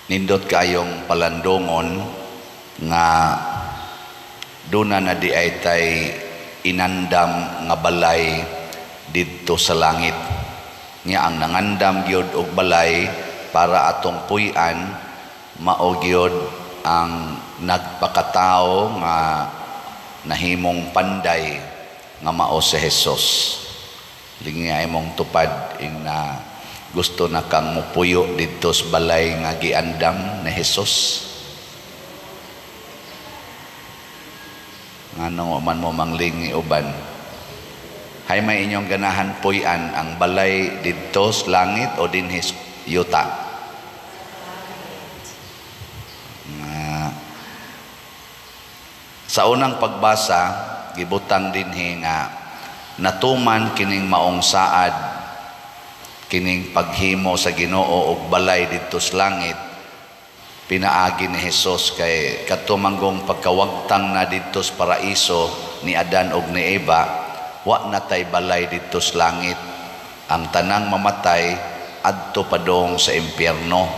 nindot kayong palandongon nga duna na di ay tay inandam nga balay didto sa langit. Nya ang nangandam gyud og balay para atong puy-an mao gyud ang nagpakatao nga nahimong panday nga mao si Jesus. Lingay mong tupad ing na gusto na kang mupuyo didto sa balay nga giandam ni Jesus. Ngano man mo manglingi uban. Hay may inyong ganahan puy-an ang balay didto sa langit o dinhi yuta. Sa unang pagbasa gibutang dinhi nga natuman kining maong saad kining paghimo sa Ginoo og balay didto sa langit. Pinaagi ni Jesus kay katumanggong pagkawagtang na didto sa paraiso ni Adan og ni Eva, wa natay balay didto sa langit. Ang tanang mamatay adto padong sa impyerno.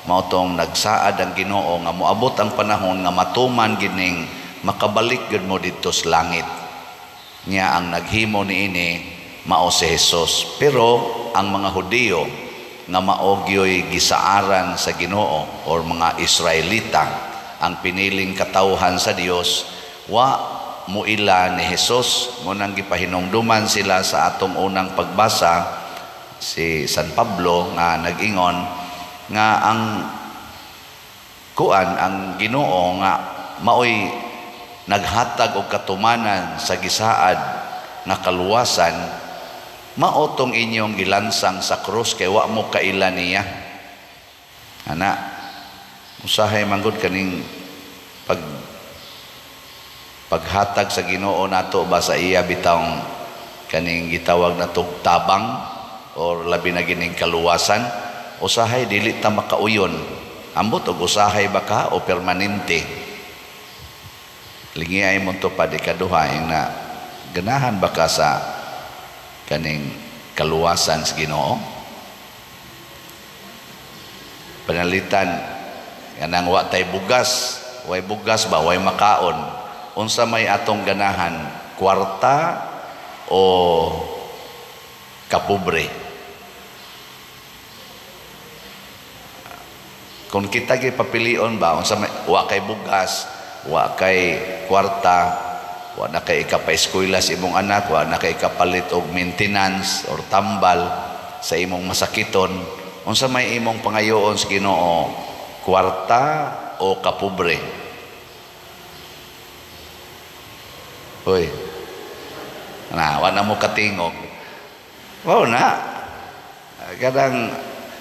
Mao tong nagsaad ang Ginoo nga moabot ang panahon nga matuman gining makabalik gud mo didto sa langit. Nya ang naghimo niini mao si Jesus. Pero ang mga Hudiyo nga mao gyoy gisaaran sa Ginoo or mga Israelita, ang piniling katawhan sa Dios, wa muila ni Jesus. Munang gipahinumduman sila sa atong unang pagbasa si San Pablo nga nag-ingon nga ang ang Ginoo nga maoy naghatag og katumanan sa gisaad nga kaluwasan, mao tong inyong gilansang sa krus kay wa mo kaila niya. Ana, usahay manggod kaning paghatag sa Ginoo nato ba sa iya bitawng kaning gitawag na tabang or labi na gining kaluwasan. Usahay dili ta makauyon. Ambot og usahay baka o permanente. Lingiyay mo to pa di kaduha na ganahan baka sa kaning kaluwasan sa Ginoo. Panalitan kanang wa tay bugas, way bugas ba, way makaon. Unsa may atong ganahan, kwarta o kapobre? Kung kita gipapilion ba unsa may wa kay bugas, wa kay kwarta, wa na kay ikapaeskwela sa imong anak, wa na kay ikapalit og maintenance or tambal sa imong masakiton, unsa may imong pangayoon sa Ginoo, kwarta o kapobre? Hoy, na wa na mo katingog. Wow na kadang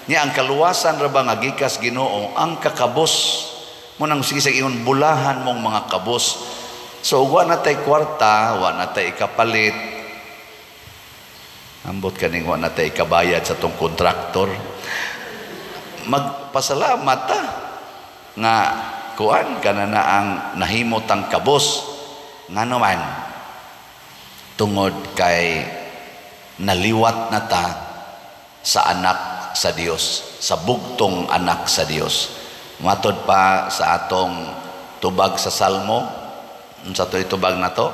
niya ang kaluwasan ra ba nga gikas Ginoo, ang kakabos mo nang sige sa ingon bulahan mong mga kabos. So wa natay kwarta, wa natay ikapalit, ambot kaning wa natay ikabayad sa tong kontraktor, magpasalamat ta nga kuan kana na ang nahimot ang kabos. Ngano man tungod kay naliwat na ta sa anak sa Dios, sa bugtong anak sa Dios. Matod pa sa atong tubag sa Salmo, unsa to itubag na to?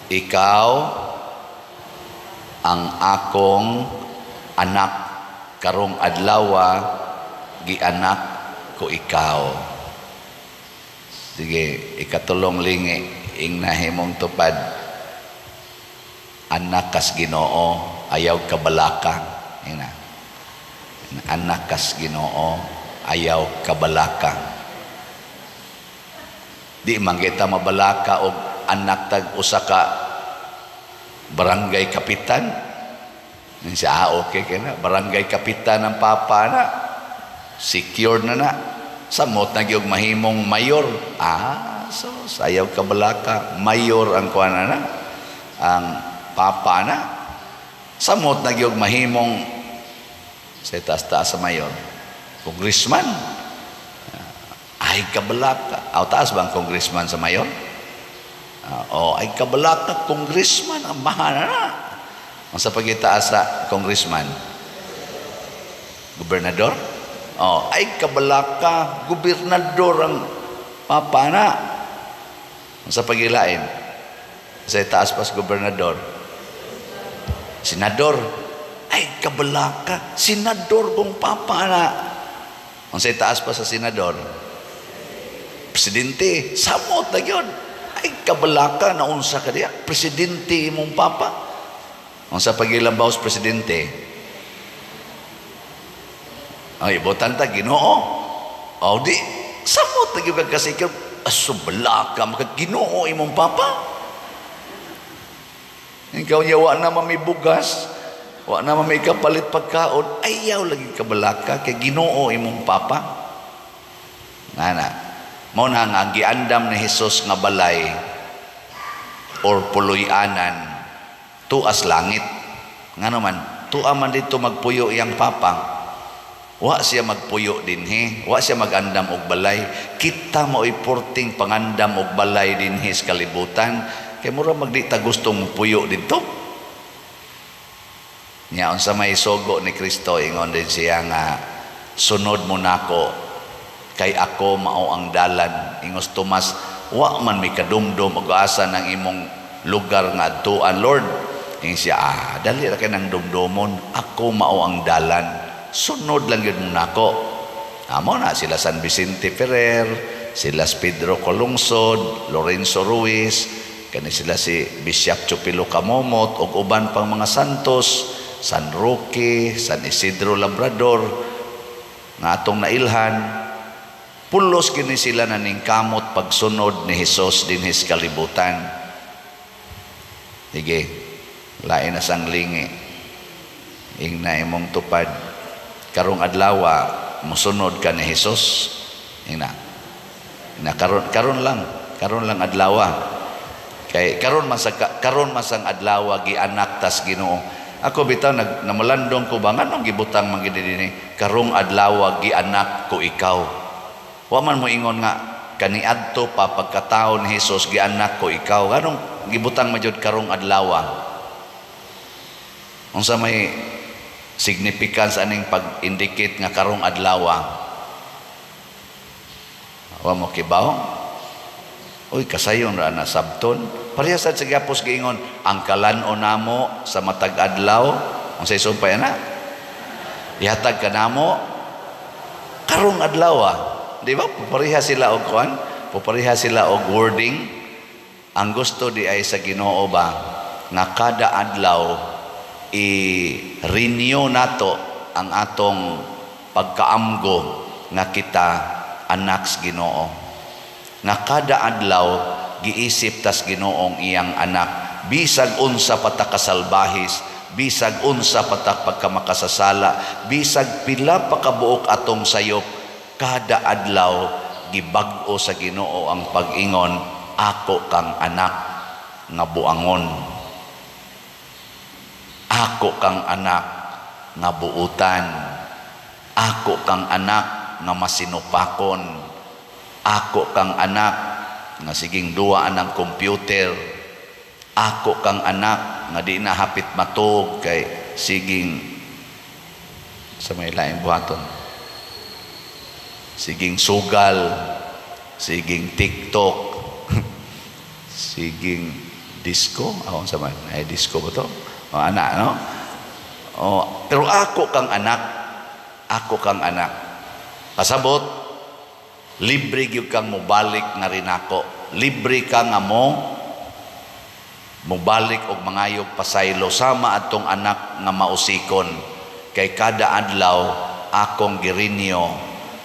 Ikaw ang akong anak, karong adlawa gianak ko ikaw. Sige, ikatulong lingi ing nahimong tupad, anak kas Ginoo ayaw kabalaka. Ina, anak kas Ginoo ayaw kabalaka. Di man kita mabalaka og anak tag usa ka barangay kapitan. Siya okay kena barangay kapitan ang papa na, secure na samot na gyud mahimong mayor. So sayaw kabalaka, mayor ang kuan na ang papa na, samot na gyud mahimong sa taas-taas sa mayor, congressman. Ay kabalaka, taas bang congressman sa mayor? Ay kabalaka, congressman ang mahal na. Ang sa pagitaas sa congressman, Gobernador? Oh, ay kabalaka, gobernador ang papa na. Sa pagilain, sa taas pas gobernador. Senador, ay kabalaka, senador kong papa na. Sa taas pa sa senador. Presidente, samot na yun. Ay kabalaka, naunsa ka diya. Presidente mong papa. Sa pagilabaw sa presidente, ay ibutan ta Ginoo. O di, samot na yun kasi asubalaka, makaginoo imong papa. Ikaw niya, wa na mamibugas, wa na mamikapalit pagkaon, ayaw lagi kabalaka, kay ginoo imong papa. Nana, mo na nga, giandam ni Jesus nga balay, or puloy-anan, tuas langit. Nga naman, tua man dito magpuyo iyang papa. Wa siya magpuyo dinhi, wa siya magandam og balay. Kita mo iporting pangandam og balay dinhi sa kalibutan, kay mura magdi ta gustong puyo dito. Nya unsa may sugo ni Kristo, ingon din siya nga, sunod mo nako, kay ako mao ang dalan. Ingos Tomas, wa man mi kadumdum og asa ng imong lugar nga adtuan, Lord. Ing siya, dali ra kay nang dumdomon, ako mao ang dalan. Sunod lang yun nako. Amo na sila San Vicente Ferrer, sila Pedro Colungsod, Lorenzo Ruiz, kani sila si Bishop Chupilo Camomot ug uban pang mga santos, San Roque, San Isidro Labrador nga atong nailhan. Pulos kini sila naning kamot pagsunod ni Hesus dinhi sa kalibutan. Sige, lain na sang lingi. Ingna imong tupad. Karong adlaw mosunod ka ni Hesus. Ina karon lang adlaw. Kay karon masang adlaw gianak tas Ginoo. Ako bitaw namalandong ko ba nganong gibutang man gid dinhi, karong adlaw gianak ko ikaw. Wa man mo ingon nga kaniadto pa pagkataon ni Hesus gianak ko ikaw. Nganong gibutang majud karong adlaw? Unsa may significance aning pag-indicate nga karong adlaw? Wa mo kibaw? Uy, kasayon ra na sabton. Parehas sa gapos giingon, ang kalan-on namo sa matag adlaw, unsay sumpay na? Ihatag ka namo karong adlaw. Di ba? Pareha sila og kuan, pareha sila og wording. Ang gusto di ay sa Ginoo ba nga kada adlaw i-renew nato ang atong pagkaamgo nga kita anak sa Ginoo. Nga kada adlaw giisip tas Ginoong iyang anak, bisag unsa patak kasalbahis, bisag unsa patak pagkamakasasala, bisag pila pa kabuok atong sayop, kada adlaw gibag-o sa Ginoo ang pag-ingon, ako kang anak nga buangon. Ako kang anak nga buutan. Ako kang anak nga masinupakon. Ako kang anak nga siging duwa ng computer. Ako kang anak nga di na hapit matog kay siging sa may laing buhaton. Siging sugal, siging TikTok, siging disco. Ako sa man, ay disco ba to? O anak, no? O, pero ako kang anak. Ako kang anak. Pasabot, libre gyud kang mobalik nga rin ako. Libre ka nga mobalik og mangayog pasaylo sama atong anak nga mausikon. Kay kada adlaw akong girinyo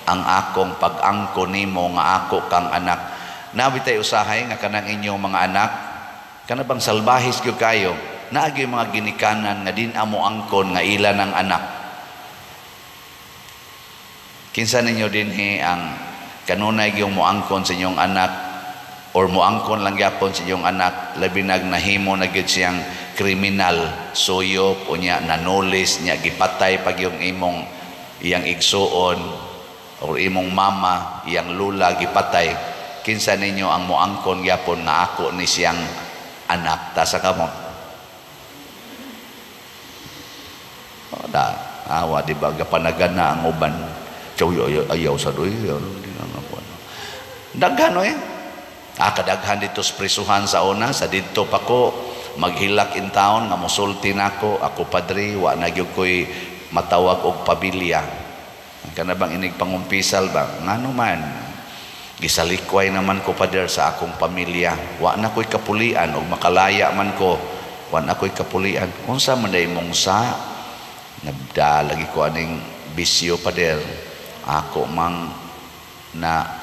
ang akong pag-angko nimo nga ako kang anak. Nabitay usahay nga kanang inyong mga anak, kana bang salbahis gyud kayo? Naagi mga ginikanan nga din amo angkon nga ila ng anak. Kinsa ninyo dinhi ang kanunay yung moangkon sa inyong anak or moangkon lang gyapon sa inyong anak, labi nahimo na gyud siyang kriminal, suyop unya nanulis nya gipatay pag yung iyang igsuon or imong mama, iyang lula gipatay. Kinsa ninyo ang moangkon gyapon nga ako ni siyang anak? Tasa kamot. Awa, di ba? Gapanagan na ang uban. Chow, ayaw sa doy. Daghan, eh. Kadaghan dito sa prisuhan sa una. Sa dito pa ko, maghilak in town, nga musulti na ako padre, wa na gyud ko'y matawag og pamilya. Kana bang inig pangumpisal ba? Ngano man, gisalikway naman ko pader sa akong pamilya. Wa na ko'y kapulian, og makalaya man ko, wa na ko'y kapulian. Unsa man day mong sa, nabdalagi ko aning bisyo pader. Ako mang na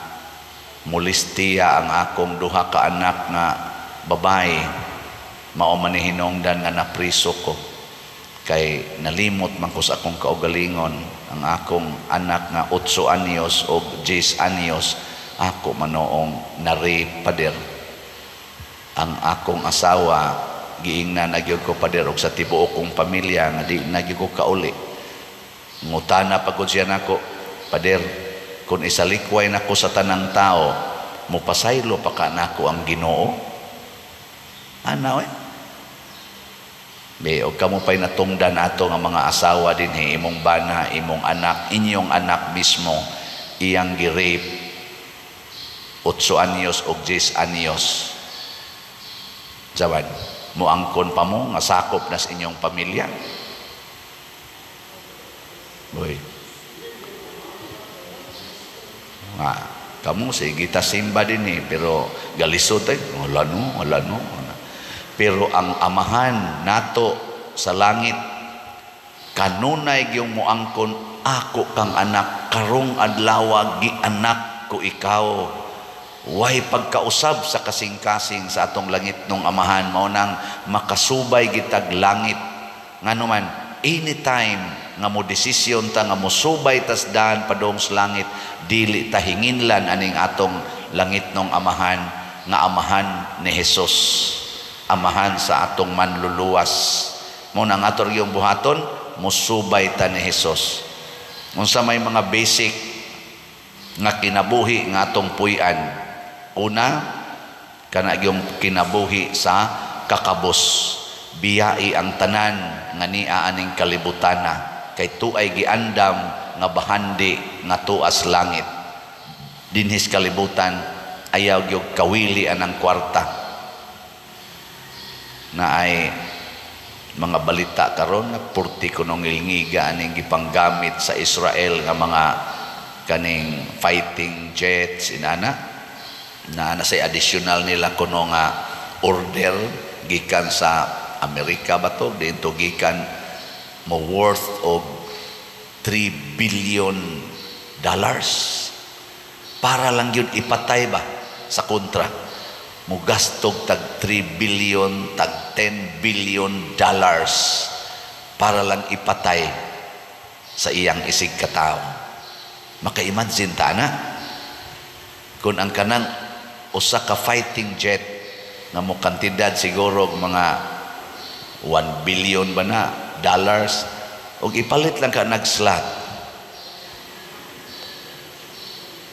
mulistiya ang akong duha ka anak nga babae. Mao man ni hinungdan nga napriso ko. Kay nalimot man ko sa akong kaugalingon ang akong anak nga 8 anyos o 10 anyos. Ako manoong na-rape pader. Ang akong asawa giingnan na gyud ko pader og sa tibuok kong pamilya nga di na gyud ko kauli. Ngutana pagod siya nako, pader, kung isalikway nako sa tanang tao, mupasaylo pa ka nako ang Ginoo. Ana Be, og kamo pa'y natungdan ato nga mga asawa din, imong bana, imong anak, inyong anak mismo, iyang gi-rape 8 anyos o 10 anyos. Jawan, muangkon pa mo nga sakop na sa inyong pamilya. Boy. Kamu sige ta simba din pero galisod wala no. Pero ang amahan nato sa langit kanunay gyung moangkon, ako kang anak, karong adlaw gianak ko ikaw. Way pagkausab sa kasing-kasing sa atong langit nung amahan, mao nang makasubay gitag langit nganuman anytime nga mo desisyon ta nga mosubay tas daan padong sa langit, dili ta hinginlan aning atong langit nung amahan nga amahan ni Hesus, amahan sa atong manluluwas. Mo nang ator yung buhaton, mosubay ta ni Hesus. Unsa may mga basic nga kinabuhi nga atong puy-an. Una, kana yung kinabuhi sa kakabos. Biyai ang tanan nga niya aning kalibutana. Kay tuay giandam nga bahandi nga tuas langit. Dinhis kalibutan, ayaw yung kawili anang kwarta. Na ay mga balita karon nga purti kunong ilngiga aning gipanggamit sa Israel nga mga kaning fighting jets inana na say additional nila kuno nga order gikan sa Amerika ba to dito gikan mo worth of $3 billion para lang yun ipatay ba sa kontra. Mugastog tag 3 billion, tag 10 billion dollars para lang ipatay sa iyang isig katao. Maka-imagine ta na kung ang kanang usa ka fighting jet nga mo kantidad siguro mga 1 billion ba na dollars og ipalit lang ka nag-slot,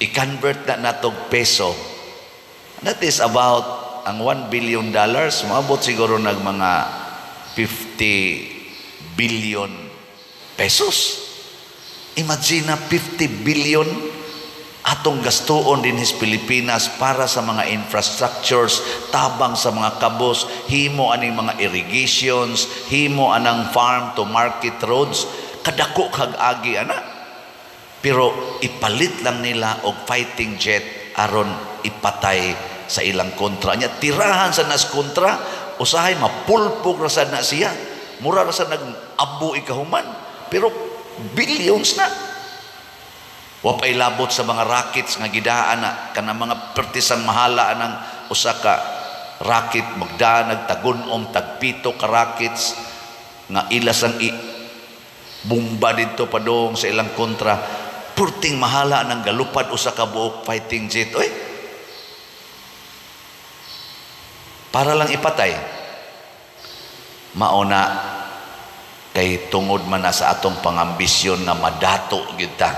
i-convert na natog peso. That is about ang $1 billion, maabot siguro nag mga 50 billion pesos. Imagine na 50 billion atong gastuon din sa Pilipinas para sa mga infrastructures, tabang sa mga kabos, himo aning mga irrigations, himo anang farm to market roads, kadako kag agi ana. Pero ipalit lang nila og fighting jet aron ipatay sa ilang kontra niya. Tirahan sa nas kontra, usahay mapulpog ra sad na siya. Mura ra sad nag-abo ikahuman. Pero billions na. Wapay labot sa mga rockets nga gidaan na kanang mga pertisan mahala ng usa ka rocket magdaan nagtagunom tagpito ka rockets nga ilas ang bomba dito padong sa ilang kontra. Purting mahala ng galupad usa ka buok fighting jet. Oy, para lang ipatay. Mauna kay tungod man na sa atong pangambisyon na madato gyud ta.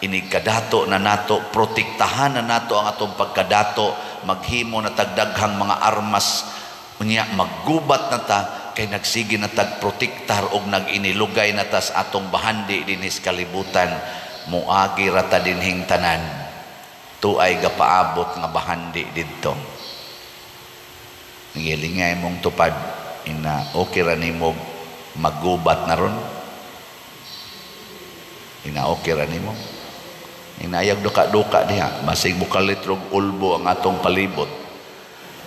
Inig kadato na nato, protektahan na nato ang atong pagkadato, maghimo na tagdaghang mga armas, unya maggubat na ta kay nagsige na tagprotektar og nag-inilugay na tas atong bahandi dinis kalibutan, muagi rata dinhing tanan tuay gapaabot nga bahandi didto. Ngilingay mong tupad ina okay ra nimo maggubat na ron, ina okay ra nimo inayag duka-duka diha basig bukalit rog ulbo ang atong palibot.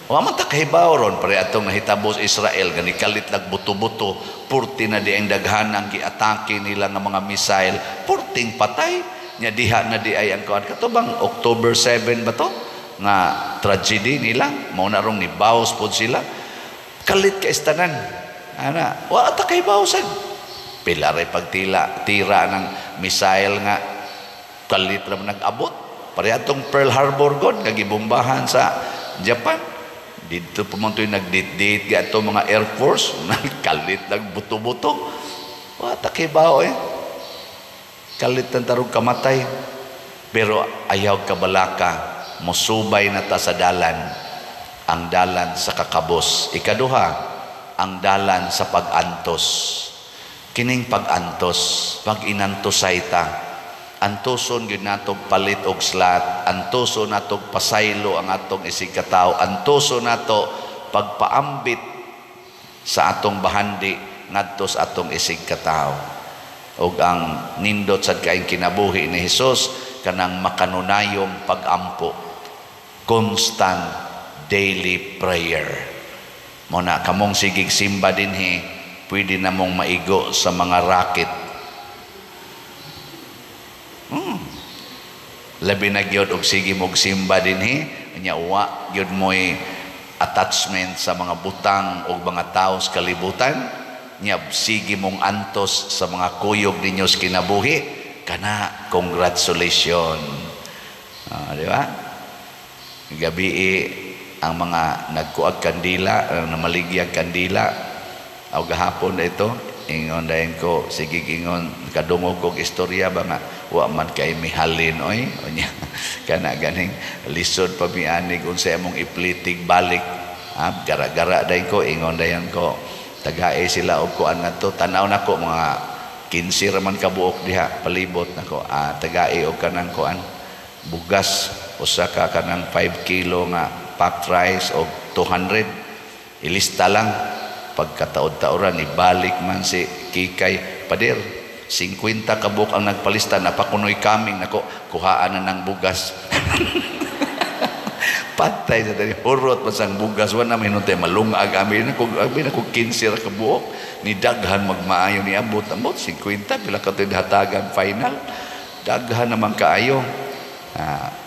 Wa man ta kahibaw ron pare atong nahitabos Israel gani kalit nagbuto-buto, purti na di ang daghanang giatake nila nga mga missile, purting patay nya diha na di ay ang kuan katubang October 7 ba to nga tragedy nila, mao na rong nibaws pod sila, kalit ka istanan ana wa ta kahibaw sad pila ray tira ng missile nga kalit ra nag-abot pare atong Pearl Harbor god nga gibombahan sa Japan. Dito pumuntoy nagdit-dit gato mga Air Force kalit nagbuto-buto, wa takibaw kalit ang tarong kamatay. Pero ayaw kabalaka musubay na ta sa dalan, ang dalan sa kakabos. Ikaduha, ang dalan sa pag-antos. Kining pag-antos, pag inantosay ta, antuson gyud natog palit og slat, antuson natog pasaylo ang atong isig katawo, antuson nato pagpaambit sa atong bahandi ngadto sa atong isig katawo. Og ang nindot sad kaayong kinabuhi ni Hesus kanang makanunayong pag-ampo, constant daily prayer. Muna kamong sigig simba dinhi, pwede namong maigo sa mga racket. Labi na gyud og sige mog simba dinhi nya wa gyud moy attachment sa mga butang o mga tao sa kalibutan, nya sige mong antos sa mga kuyog ninyo sa kinabuhi, kana congratulations. Di ba? Gabi ang mga nagkuag kandila, na maligyag kandila, o gahapon na ito, ingon dahin ko, sige ingon, kadungog kong istorya ba nga, wa man kay mihalin, oy, onya, kana ganing, lisod pa mianig, unsay among iplitig balik, gara-gara dahin ko, ingon dahin ko, tagae sila o kuan na to, tanaw na ko, mga 15 raman kabuok diha, palibot na ko, tagae o kanang kuan, bugas, usa ka kanang 5 kilo nga packed rice o 200, ilista lang, pagkataod-taoran ibalik man si Kikay, pader 50 kabuk ang nagpalista, napakunoy kaming nako kuhaan na ng bugas. Patay sa tani hurot pasang bugas wa na minutay malungag amin nako 15 ra kabuok ni daghan magmaayo ni abot 50 pila ka hatagan final daghan naman kaayo.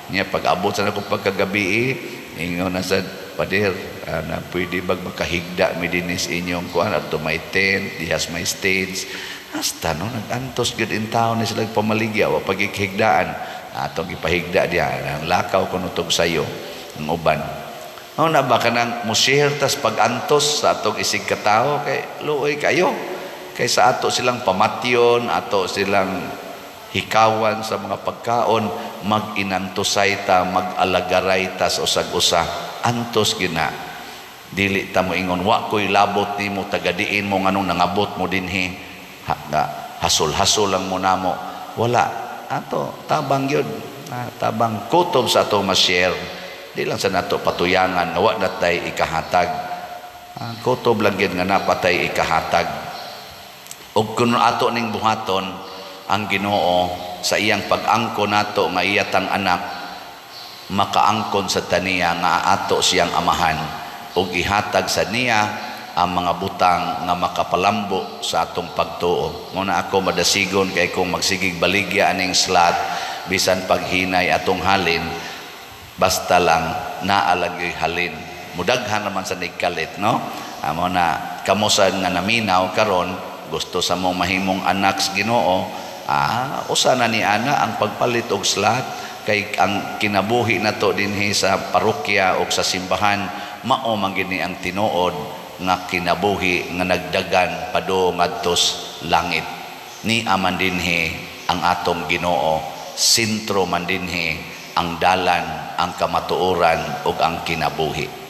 Niya pag-abot sa nako pagkagabi ingon na sa pader na pwede bag makahigda mi dinis inyong kuan adto may tent dihas may stage hasta no nagantos gid in town ni sila pamaligya wa pagikihigdaan atong ipahigda diha ang lakaw kuno tog sayo ang uban na ba kanang mushare tas pag-antos sa atong isig katawo kay luoy kayo kay sa ato silang pamatyon ato silang hikawan sa mga pagkaon mag-inantosay ta mag-alagaray ta sa usag-usa antos gina dili ta mo ingon wa koy labot nimo tagadiin mo nganong nangabot mo dinhi hasol-hasol lang mo namo wala ato tabang gyud tabang kutob sa ato ma-share di lang sa nato patuyangan na wa natay ikahatag kutob lang gyud nga napatay ikahatag ug kun ato ning buhaton ang Ginoo sa iyang pag-angkon nato nga iyatang anak makaangkon sa taniya nga ato siyang amahan ug ihatag sa niya ang mga butang nga makapalambo sa atong pagtuo. Muna ako madasigon kay kung magsigig baligya aning slat bisan paghinay atong halin basta lang naalagay halin mudaghan naman sa nigkalit no amo na kamusan nga naminaw karon gusto sa mong mahimong anak sa Ginoo usa na ni ana ang pagpalit og slat kay ang kinabuhi nato dinhi sa parokya o sa simbahan mao man gini ang tinuod nga kinabuhi nga nagdagan padung adtos langit ni aman dinhi ang atong Ginoo sentro man dinhi ang dalan ang kamatuoran ug ang kinabuhi.